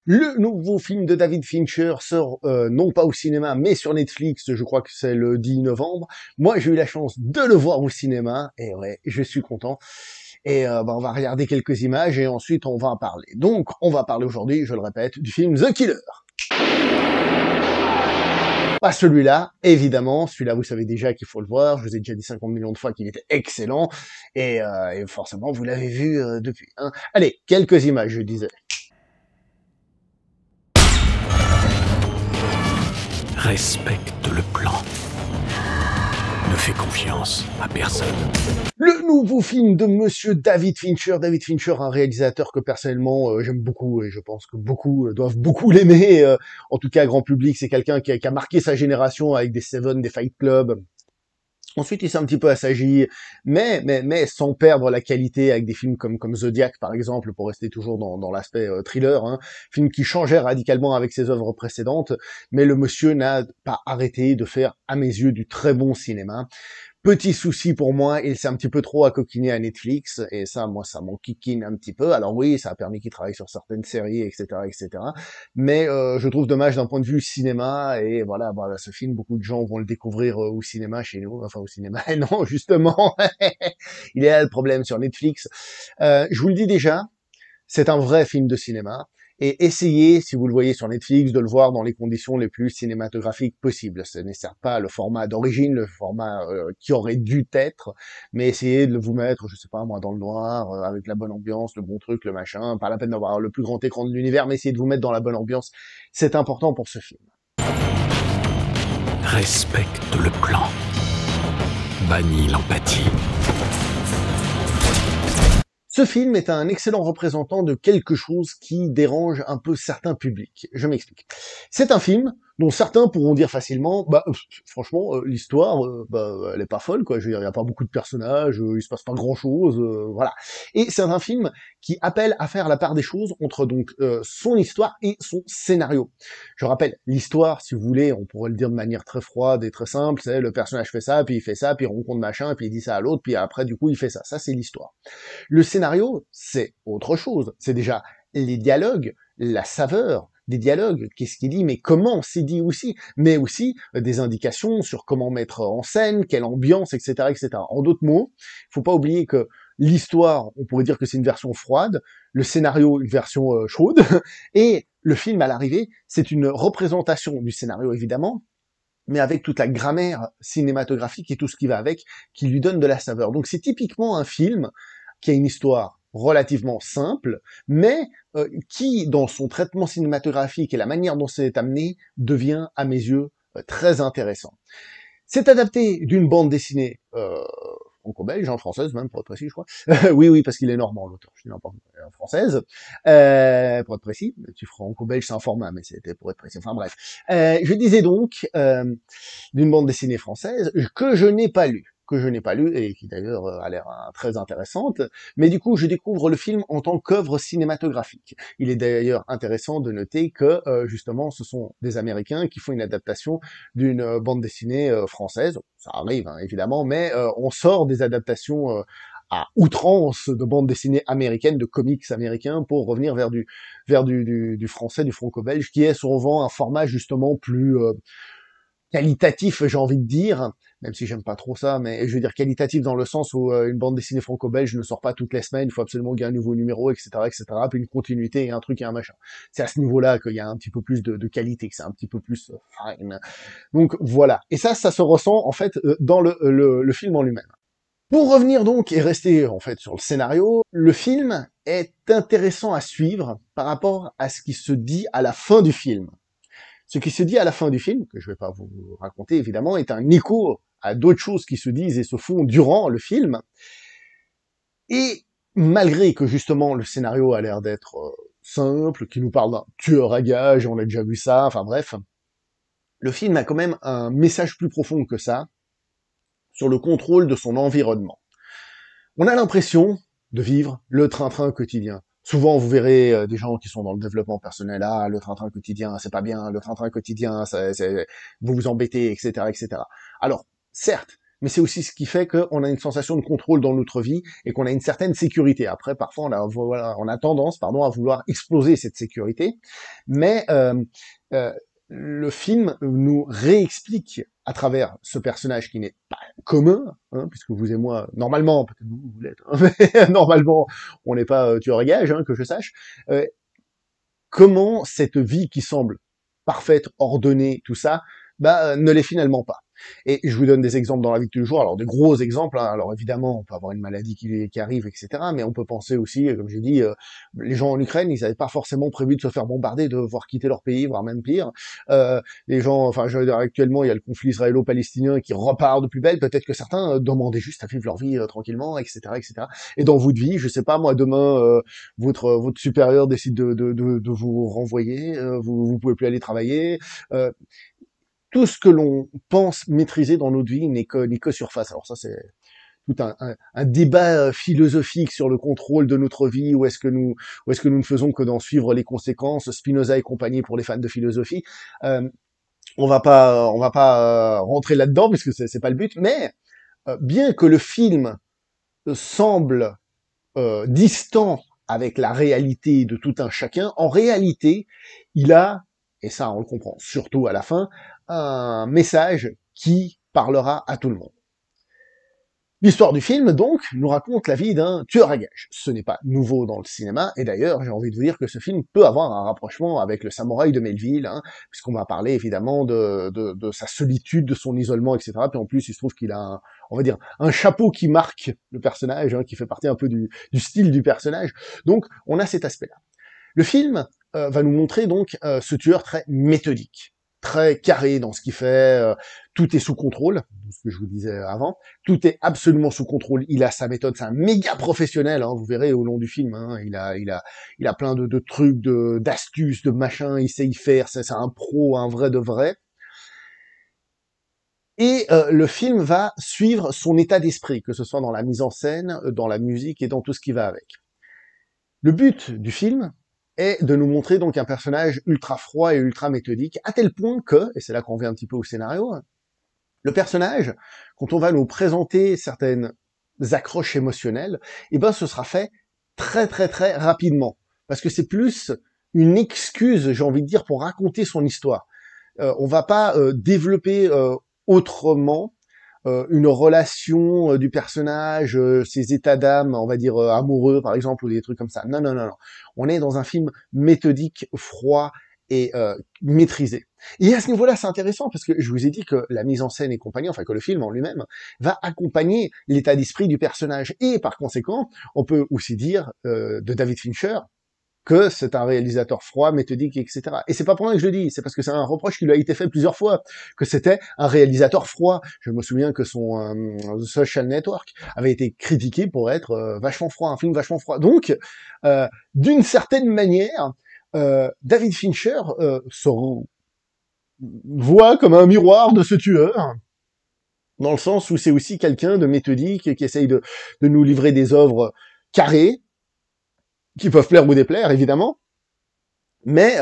Le nouveau film de David Fincher sort non pas au cinéma, mais sur Netflix, je crois que c'est le 10 novembre. Moi, j'ai eu la chance de le voir au cinéma, et ouais, je suis content. Et on va regarder quelques images, et ensuite on va en parler. Donc, on va parler aujourd'hui, je le répète, du film The Killer. Pas celui-là, évidemment, celui-là vous savez déjà qu'il faut le voir, je vous ai déjà dit 50 millions de fois qu'il était excellent, et forcément vous l'avez vu depuis. Hein. Allez, quelques images, je disais. Respecte le plan. Ne fais confiance à personne. Le nouveau film de Monsieur David Fincher. David Fincher, un réalisateur que personnellement j'aime beaucoup et je pense que beaucoup doivent beaucoup l'aimer. En tout cas, grand public, c'est quelqu'un qui a marqué sa génération avec des Seven, des Fight Club. Ensuite, il s'est un petit peu assagi, mais sans perdre la qualité avec des films comme Zodiac, par exemple, pour rester toujours dans l'aspect thriller, hein, film qui changeait radicalement avec ses œuvres précédentes, mais le monsieur n'a pas arrêté de faire, à mes yeux, du très bon cinéma. Petit souci pour moi, il s'est un petit peu trop accoquiné à Netflix, et ça, moi, ça m'enquiquine un petit peu. Alors oui, ça a permis qu'il travaille sur certaines séries, etc., etc. Mais je trouve dommage d'un point de vue cinéma, et voilà, ce film, beaucoup de gens vont le découvrir au cinéma chez nous, enfin au cinéma, non, justement, il est là le problème sur Netflix. Je vous le dis déjà, c'est un vrai film de cinéma. Et essayez, si vous le voyez sur Netflix, de le voir dans les conditions les plus cinématographiques possibles. Ce n'est certes pas le format d'origine, le format qui aurait dû être, mais essayez de vous mettre, je sais pas moi, dans le noir, avec la bonne ambiance, le bon truc, le machin. Pas la peine d'avoir le plus grand écran de l'univers, mais essayez de vous mettre dans la bonne ambiance. C'est important pour ce film. Respecte le plan. Bannis l'empathie. Ce film est un excellent représentant de quelque chose qui dérange un peu certains publics. Je m'explique. C'est un film dont certains pourront dire facilement, franchement, l'histoire, elle est pas folle, quoi. Je veux dire, il y a pas beaucoup de personnages, il se passe pas grand-chose, voilà. Et c'est un film qui appelle à faire la part des choses entre donc son histoire et son scénario. Je rappelle, l'histoire, si vous voulez, on pourrait le dire de manière très froide et très simple, c'est le personnage fait ça, puis il fait ça, puis il rencontre machin, puis il dit ça à l'autre, puis après, du coup, il fait ça. Ça, c'est l'histoire. Le scénario, c'est autre chose. C'est déjà les dialogues, la saveur des dialogues, qu'est-ce qu'il dit, mais comment c'est dit aussi, mais aussi des indications sur comment mettre en scène, quelle ambiance, etc., etc. En d'autres mots, il faut pas oublier que l'histoire, on pourrait dire que c'est une version froide, le scénario une version chaude, et le film à l'arrivée, c'est une représentation du scénario évidemment, mais avec toute la grammaire cinématographique et tout ce qui va avec, qui lui donne de la saveur. Donc c'est typiquement un film qui a une histoire relativement simple, mais qui, dans son traitement cinématographique et la manière dont c'est amené, devient, à mes yeux, très intéressant. C'est adapté d'une bande dessinée franco-belge, française même, pour être précis, je crois. Oui, oui, parce qu'il est normand, l'auteur, je dis n'importe quoi, française, pour être précis. Le petit franco-belge, c'est un format, mais c'était pour être précis. Enfin bref. Je disais donc, d'une bande dessinée française, que je n'ai pas lu et qui d'ailleurs a l'air très intéressante, mais du coup je découvre le film en tant qu'œuvre cinématographique. Il est d'ailleurs intéressant de noter que justement ce sont des Américains qui font une adaptation d'une bande dessinée française, ça arrive hein, évidemment, mais on sort des adaptations à outrance de bandes dessinées américaines, de comics américains, pour revenir vers du français, du franco-belge, qui est souvent un format justement plus qualitatif, j'ai envie de dire, même si j'aime pas trop ça, mais je veux dire qualitatif dans le sens où une bande dessinée franco-belge ne sort pas toutes les semaines, il faut absolument qu'il y ait un nouveau numéro, etc., etc., puis une continuité et un truc et un machin. C'est à ce niveau-là qu'il y a un petit peu plus de qualité, que c'est un petit peu plus fine. Donc voilà. Et ça se ressent en fait dans le film en lui-même. Pour revenir donc et rester en fait sur le scénario, le film est intéressant à suivre par rapport à ce qui se dit à la fin du film. Ce qui se dit à la fin du film, que je ne vais pas vous raconter évidemment, est un écho à d'autres choses qui se disent et se font durant le film. Et malgré que justement le scénario a l'air d'être simple, qui nous parle d'un tueur à gages, on a déjà vu ça, enfin bref, le film a quand même un message plus profond que ça sur le contrôle de son environnement. On a l'impression de vivre le train-train quotidien. Souvent, vous verrez des gens qui sont dans le développement personnel, ah, le train-train quotidien, c'est pas bien, le train-train quotidien, vous vous embêtez, etc., etc. Alors, certes, mais c'est aussi ce qui fait qu'on a une sensation de contrôle dans notre vie et qu'on a une certaine sécurité. Après, parfois, on a tendance, pardon, à vouloir exploser cette sécurité, mais euh, le film nous réexplique à travers ce personnage qui n'est pas commun, hein, puisque vous et moi, normalement, peut-être vous l'êtes, hein, mais normalement, on n'est pas tueur à gages, hein, que je sache, comment cette vie qui semble parfaite, ordonnée, tout ça, ne l'est finalement pas. Et je vous donne des exemples dans la vie de tous les jours, alors des gros exemples, hein. Alors évidemment, on peut avoir une maladie qui arrive, etc., mais on peut penser aussi, comme j'ai dit, les gens en Ukraine, ils n'avaient pas forcément prévu de se faire bombarder, de devoir quitter leur pays, voire même pire. Les gens, enfin, je veux dire, actuellement, il y a le conflit israélo-palestinien qui repart de plus belle, peut-être que certains demandaient juste à vivre leur vie tranquillement, etc., etc. Et dans votre vie, je sais pas, moi, demain, votre supérieur décide de vous renvoyer, vous pouvez plus aller travailler, tout ce que l'on pense maîtriser dans notre vie n'est que surface. Alors ça, c'est tout un débat philosophique sur le contrôle de notre vie, ou est-ce que nous ne faisons que d'en suivre les conséquences, Spinoza et compagnie pour les fans de philosophie. On va pas rentrer là-dedans puisque c'est pas le but, mais bien que le film semble distant avec la réalité de tout un chacun, en réalité, il a, et ça on le comprend surtout à la fin, un message qui parlera à tout le monde. L'histoire du film, donc, nous raconte la vie d'un tueur à gages. Ce n'est pas nouveau dans le cinéma, et d'ailleurs, j'ai envie de vous dire que ce film peut avoir un rapprochement avec le Samouraï de Melville, hein, puisqu'on va parler évidemment de sa solitude, de son isolement, etc. Puis en plus, il se trouve qu'il a, on va dire, un chapeau qui marque le personnage, hein, qui fait partie un peu du style du personnage. Donc, on a cet aspect-là. Le film va nous montrer donc ce tueur très méthodique, très carré dans ce qu'il fait, tout est sous contrôle, ce que je vous disais avant, tout est absolument sous contrôle, il a sa méthode, c'est un méga professionnel, hein, vous verrez au long du film, hein, il a plein de trucs, d'astuces, de machins, il sait y faire, c'est un pro, un vrai de vrai. Et le film va suivre son état d'esprit, que ce soit dans la mise en scène, dans la musique et dans tout ce qui va avec. Le but du film est de nous montrer donc un personnage ultra froid et ultra méthodique, à tel point que, et c'est là qu'on vient un petit peu au scénario, le personnage, quand on va nous présenter certaines accroches émotionnelles, eh ben ce sera fait très très très rapidement, parce que c'est plus une excuse, j'ai envie de dire, pour raconter son histoire. On va pas développer autrement une relation du personnage, ses états d'âme, on va dire amoureux par exemple, ou des trucs comme ça. Non, non, non, non. On est dans un film méthodique, froid et maîtrisé. Et à ce niveau-là, c'est intéressant parce que je vous ai dit que la mise en scène et compagnie, enfin que le film en lui-même, va accompagner l'état d'esprit du personnage. Et par conséquent, on peut aussi dire de David Fincher que c'est un réalisateur froid, méthodique, etc. Et c'est pas pour rien que je le dis, c'est parce que c'est un reproche qui lui a été fait plusieurs fois, que c'était un réalisateur froid. Je me souviens que son Social Network avait été critiqué pour être vachement froid, un film vachement froid. Donc, d'une certaine manière, David Fincher se voit comme un miroir de ce tueur, dans le sens où c'est aussi quelqu'un de méthodique qui essaye de nous livrer des œuvres carrées, qui peuvent plaire ou déplaire, évidemment, mais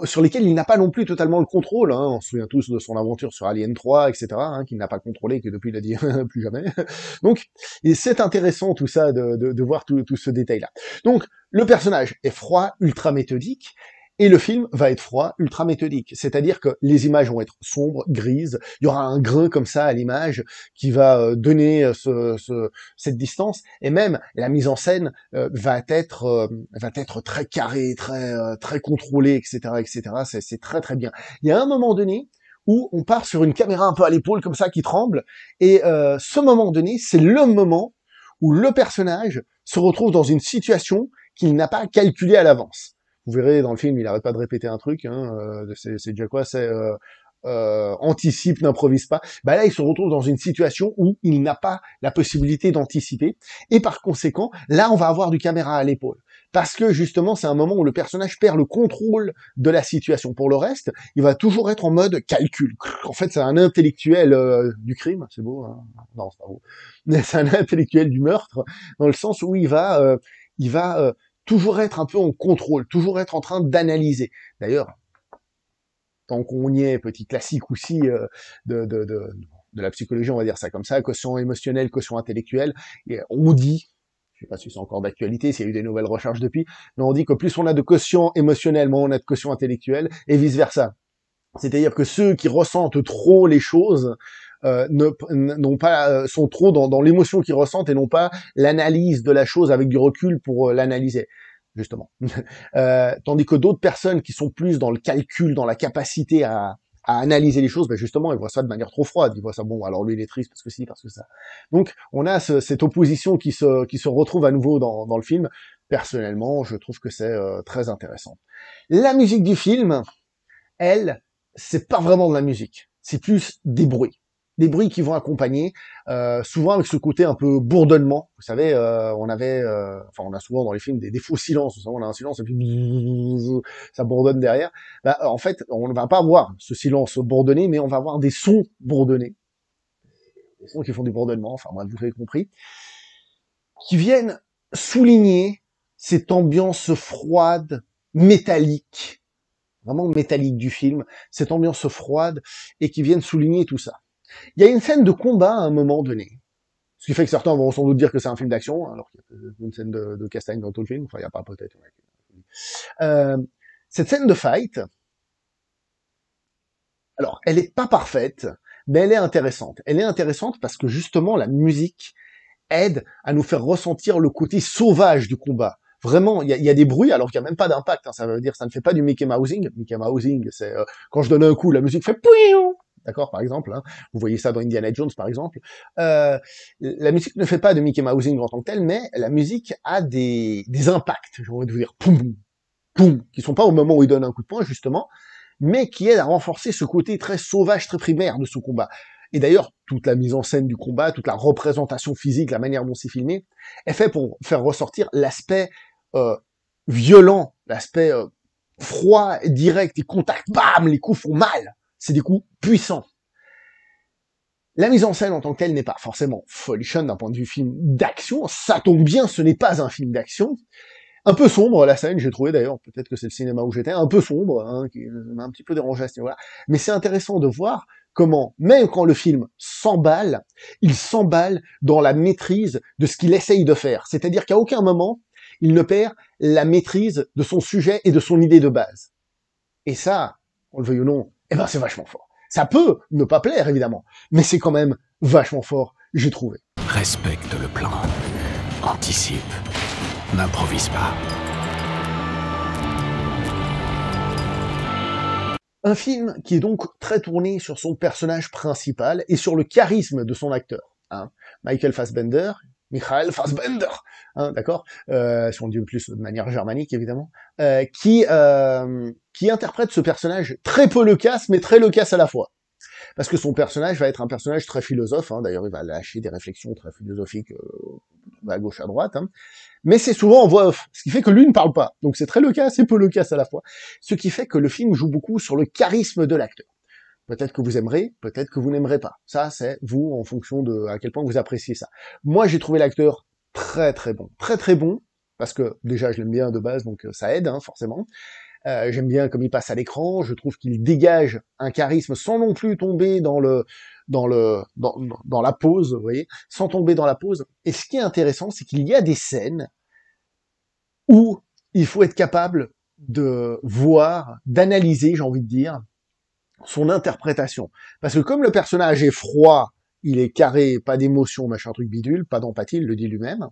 sur lesquels il n'a pas non plus totalement le contrôle. Hein. On se souvient tous de son aventure sur Alien 3, etc., hein, qu'il n'a pas contrôlé, que depuis il a dit plus jamais. Donc, c'est intéressant tout ça, de voir tout ce détail-là. Donc, le personnage est froid, ultra méthodique, et le film va être froid, ultra méthodique. C'est-à-dire que les images vont être sombres, grises, il y aura un grain comme ça à l'image qui va donner cette distance, et même la mise en scène va être très carrée, très contrôlée, etc., etc. C'est très très bien. Il y a un moment donné où on part sur une caméra un peu à l'épaule comme ça qui tremble, et ce moment donné, c'est le moment où le personnage se retrouve dans une situation qu'il n'a pas calculée à l'avance. Vous verrez dans le film, il arrête pas de répéter un truc, hein, c'est déjà quoi, c'est anticipe, n'improvise pas. Bah là, il se retrouve dans une situation où il n'a pas la possibilité d'anticiper, et par conséquent, là, on va avoir du caméra à l'épaule. Parce que justement, c'est un moment où le personnage perd le contrôle de la situation. Pour le reste, il va toujours être en mode calcul. En fait, c'est un intellectuel du crime, c'est beau, hein, non, c'est pas beau, mais c'est un intellectuel du meurtre, dans le sens où il va toujours être un peu en contrôle, toujours être en train d'analyser. D'ailleurs, tant qu'on y est, petit classique aussi de la psychologie, on va dire ça comme ça, quotient émotionnel, quotient intellectuel, et on dit, je sais pas si c'est encore d'actualité, s'il y a eu des nouvelles recherches depuis, mais on dit que plus on a de quotient émotionnel, moins on a de quotient intellectuel, et vice-versa. C'est-à-dire que ceux qui ressentent trop les choses n'ont pas sont trop dans l'émotion qu'ils ressentent et non pas l'analyse de la chose avec du recul pour l'analyser, justement. Tandis que d'autres personnes qui sont plus dans le calcul, dans la capacité à analyser les choses, ben justement, ils voient ça de manière trop froide. Ils voient ça, bon, alors lui, il est triste parce que si, parce que ça. Donc, on a cette opposition qui se retrouve à nouveau dans le film. Personnellement, je trouve que c'est très intéressant. La musique du film, elle, c'est pas vraiment de la musique. C'est plus des bruits. Des bruits qui vont accompagner, souvent avec ce côté un peu bourdonnement. Vous savez, on a souvent dans les films des faux silences. Vous savez, on a un silence et puis ça bourdonne derrière. Bah, en fait, on ne va pas avoir ce silence bourdonné, mais on va avoir des sons bourdonnés. Des sons qui font du bourdonnement, enfin bref, vous avez compris. Qui viennent souligner cette ambiance froide, métallique, vraiment métallique du film, cette ambiance froide, et qui viennent souligner tout ça. Il y a une scène de combat à un moment donné, ce qui fait que certains vont sans doute dire que c'est un film d'action, alors qu'il y a une scène de castagne dans tout le film, enfin il n'y a pas peut-être. Cette scène de fight, alors elle est pas parfaite, mais elle est intéressante. Elle est intéressante parce que justement la musique aide à nous faire ressentir le côté sauvage du combat. Vraiment, il y a des bruits alors qu'il n'y a même pas d'impact. Hein, ça veut dire ça ne fait pas du Mickey Mousing. Mickey Mousing, c'est quand je donne un coup, la musique fait pouiou. D'accord, par exemple. Hein, vous voyez ça dans Indiana Jones, par exemple. La musique ne fait pas de Mickey Mousing en tant que tel, mais la musique a des impacts. J'ai envie de vous dire poum, poum, qui sont pas au moment où il donne un coup de poing justement, mais qui aident à renforcer ce côté très sauvage, très primaire de ce combat. Et d'ailleurs, toute la mise en scène du combat, toute la représentation physique, la manière dont c'est filmé, est fait pour faire ressortir l'aspect violent, l'aspect froid, direct, et contact, bam, les coups font mal. C'est des coups puissants. La mise en scène en tant que telle n'est pas forcément folichonne d'un point de vue film d'action. Ça tombe bien, ce n'est pas un film d'action. Un peu sombre, la scène, j'ai trouvé d'ailleurs, peut-être que c'est le cinéma où j'étais, un peu sombre, hein, qui m'a un petit peu dérangé à ce niveau-là. Mais c'est intéressant de voir comment, même quand le film s'emballe, il s'emballe dans la maîtrise de ce qu'il essaye de faire. C'est-à-dire qu'à aucun moment, il ne perd la maîtrise de son sujet et de son idée de base. Et ça, on le veuille ou non, eh ben c'est vachement fort. Ça peut ne pas plaire, évidemment, mais c'est quand même vachement fort, j'ai trouvé. Respecte le plan. Anticipe. N'improvise pas. Un film qui est donc très tourné sur son personnage principal et sur le charisme de son acteur. Hein. Michael Fassbender, hein, d'accord, si on dit plus de manière germanique évidemment, qui interprète ce personnage très peu loquace, mais très loquace à la fois. Parce que son personnage va être un personnage très philosophe, hein, d'ailleurs il va lâcher des réflexions très philosophiques à gauche à droite, hein. Mais c'est souvent en voix off, ce qui fait que lui ne parle pas, donc c'est très loquace et peu loquace à la fois, ce qui fait que le film joue beaucoup sur le charisme de l'acteur. Peut-être que vous aimerez, peut-être que vous n'aimerez pas. Ça, c'est vous, en fonction de à quel point vous appréciez ça. Moi, j'ai trouvé l'acteur très très bon. Très très bon, parce que déjà, je l'aime bien de base, donc ça aide, hein, forcément. J'aime bien comme il passe à l'écran, je trouve qu'il dégage un charisme sans non plus tomber dans la pose, vous voyez, sans tomber dans la pose. Et ce qui est intéressant, c'est qu'il y a des scènes où il faut être capable de voir, d'analyser, j'ai envie de dire, son interprétation. Parce que comme le personnage est froid, il est carré, pas d'émotion, machin truc bidule, pas d'empathie, il le dit lui-même,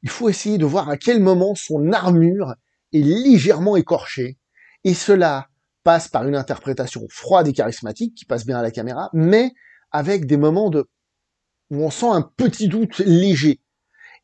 il faut essayer de voir à quel moment son armure est légèrement écorchée, et cela passe par une interprétation froide et charismatique, qui passe bien à la caméra, mais avec des moments où on sent un petit doute léger.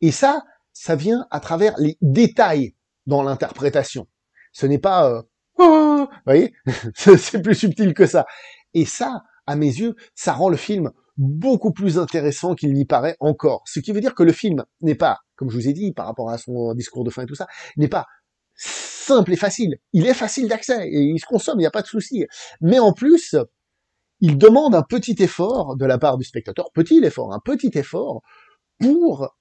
Et ça vient à travers les détails dans l'interprétation. Ce n'est pas vous voyez, c'est plus subtil que ça. Et ça, à mes yeux, ça rend le film beaucoup plus intéressant qu'il n'y paraît encore. Ce qui veut dire que le film n'est pas, comme je vous ai dit, par rapport à son discours de fin et tout ça, n'est pas simple et facile. Il est facile d'accès et il se consomme, il n'y a pas de souci. Mais en plus, il demande un petit effort de la part du spectateur, un petit effort pour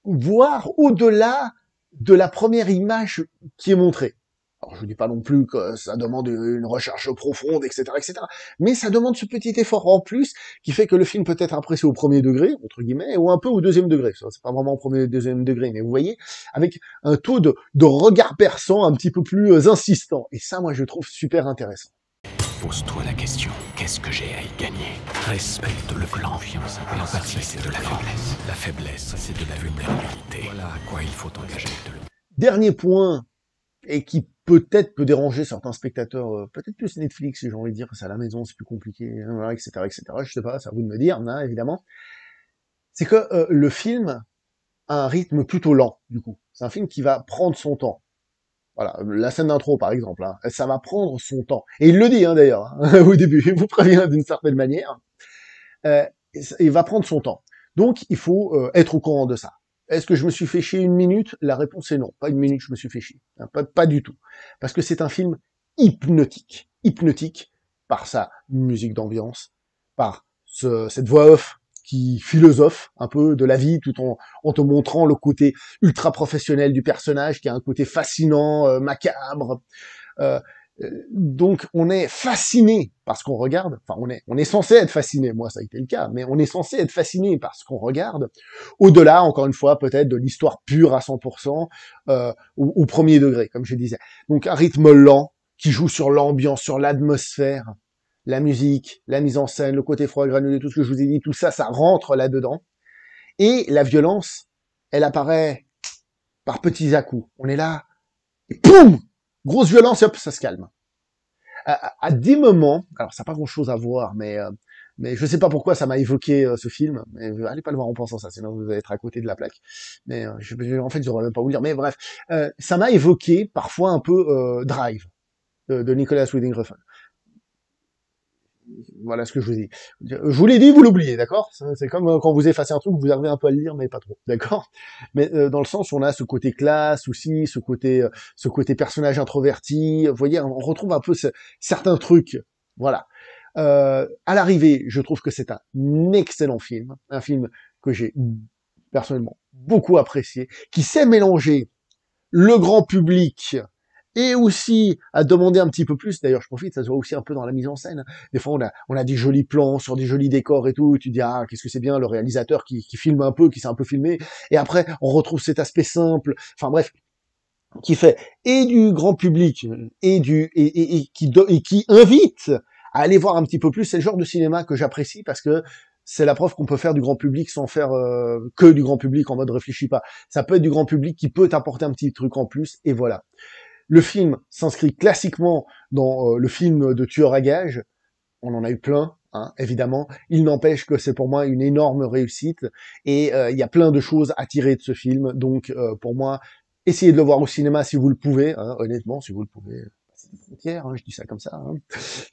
voir au-delà de la première image qui est montrée. Alors je dis pas non plus que ça demande une recherche profonde, etc., etc. Mais ça demande ce petit effort en plus qui fait que le film peut être apprécié au premier degré, entre guillemets, ou un peu au deuxième degré. Ça, c'est pas vraiment au premier et deuxième degré, mais vous voyez, avec un taux de regard perçant un petit peu plus insistant. Et ça, moi, je trouve super intéressant. Pose-toi la question, qu'est-ce que j'ai à y gagner? Respecte le plan. L'empathie, c'est de la faiblesse. La faiblesse, c'est de la vulnérabilité. Voilà à quoi il faut engager de le... Dernier point, et qui peut-être peut déranger certains spectateurs, peut-être plus Netflix, si j'ai envie de dire, c'est à la maison, c'est plus compliqué, hein, voilà, etc., etc., je sais pas, c'est à vous de me dire, hein, évidemment, c'est que le film a un rythme plutôt lent, du coup. C'est un film qui va prendre son temps. Voilà, la scène d'intro, par exemple, hein, ça va prendre son temps. Et il le dit, hein, d'ailleurs, hein, au début, il vous prévient d'une certaine manière. Euh, il va prendre son temps. Donc, il faut être au courant de ça. Est-ce que je me suis fait chier une minute? La réponse est non. Pas une minute, je me suis fait chier. Hein, pas du tout. Parce que c'est un film hypnotique. Hypnotique par sa musique d'ambiance, par cette voix off qui philosophe un peu de la vie tout en te montrant le côté ultra professionnel du personnage qui a un côté fascinant, macabre. Euh, donc on est fasciné par ce qu'on regarde, enfin on est censé être fasciné, moi ça a été le cas, mais on est censé être fasciné par ce qu'on regarde, au-delà, encore une fois, peut-être de l'histoire pure à 100%, au premier degré, comme je disais. Donc un rythme lent, qui joue sur l'ambiance, sur l'atmosphère, la musique, la mise en scène, le côté froid granulé, tout ce que je vous ai dit, tout ça, ça rentre là-dedans. Et la violence, elle apparaît par petits à-coups. On est là, et poum! Grosse violence, et hop, ça se calme. À des moments, alors ça n'a pas grand-chose à voir, mais je sais pas pourquoi ça m'a évoqué ce film. Mais allez pas le voir en pensant ça, sinon vous allez être à côté de la plaque. Mais en fait, j'aurais même pas vous le dire. Mais bref, ça m'a évoqué parfois un peu Drive de Nicolas Winding Refn. Voilà ce que je vous dis. Je vous l'ai dit, vous l'oubliez, d'accord? C'est comme quand vous effacez un truc, vous arrivez un peu à le lire, mais pas trop, d'accord? Mais dans le sens où on a ce côté classe aussi, ce côté personnage introverti. Vous voyez, on retrouve un peu certains trucs. Voilà. À l'arrivée, je trouve que c'est un excellent film, un film que j'ai personnellement beaucoup apprécié, qui sait mélanger le grand public et aussi à demander un petit peu plus. D'ailleurs, je profite, ça se voit aussi un peu dans la mise en scène. Des fois, on a des jolis plans sur des jolis décors et tout. Tu dis, ah, qu'est-ce que c'est bien, le réalisateur qui filme un peu, qui s'est un peu filmé. Et après, on retrouve cet aspect simple. Enfin bref, qui fait et du grand public et qui invite à aller voir un petit peu plus. C'est le genre de cinéma que j'apprécie parce que c'est la preuve qu'on peut faire du grand public sans faire que du grand public en mode réfléchis pas. Ça peut être du grand public qui peut t'apporter un petit truc en plus, et voilà. Le film s'inscrit classiquement dans le film de tueur à gages. On en a eu plein, hein, évidemment. Il n'empêche que c'est pour moi une énorme réussite. Et il y a plein de choses à tirer de ce film. Donc pour moi, essayez de le voir au cinéma si vous le pouvez. Hein, honnêtement, si vous le pouvez. C'est une frontière, hein, je dis ça comme ça. Hein,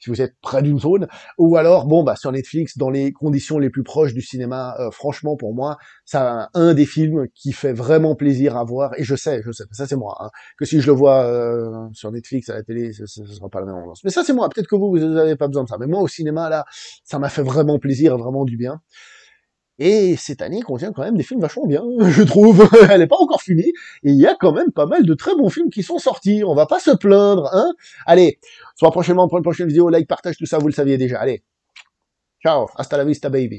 si vous êtes près d'une zone. Ou alors, bon, bah sur Netflix, dans les conditions les plus proches du cinéma, franchement, pour moi, c'est un des films qui fait vraiment plaisir à voir. Et je sais, ça c'est moi, hein, que si je le vois sur Netflix, à la télé, ce sera pas la même ambiance. Mais ça c'est moi, peut-être que vous n'avez pas besoin de ça. Mais moi, au cinéma, là, ça m'a fait vraiment plaisir et vraiment du bien. Et cette année contient quand même des films vachement bien, je trouve. Elle n'est pas encore finie. Et il y a quand même pas mal de très bons films qui sont sortis. On va pas se plaindre, hein. Allez, soit prochainement pour une prochaine vidéo, like, partage, tout ça, vous le saviez déjà. Allez, ciao, hasta la vista, baby.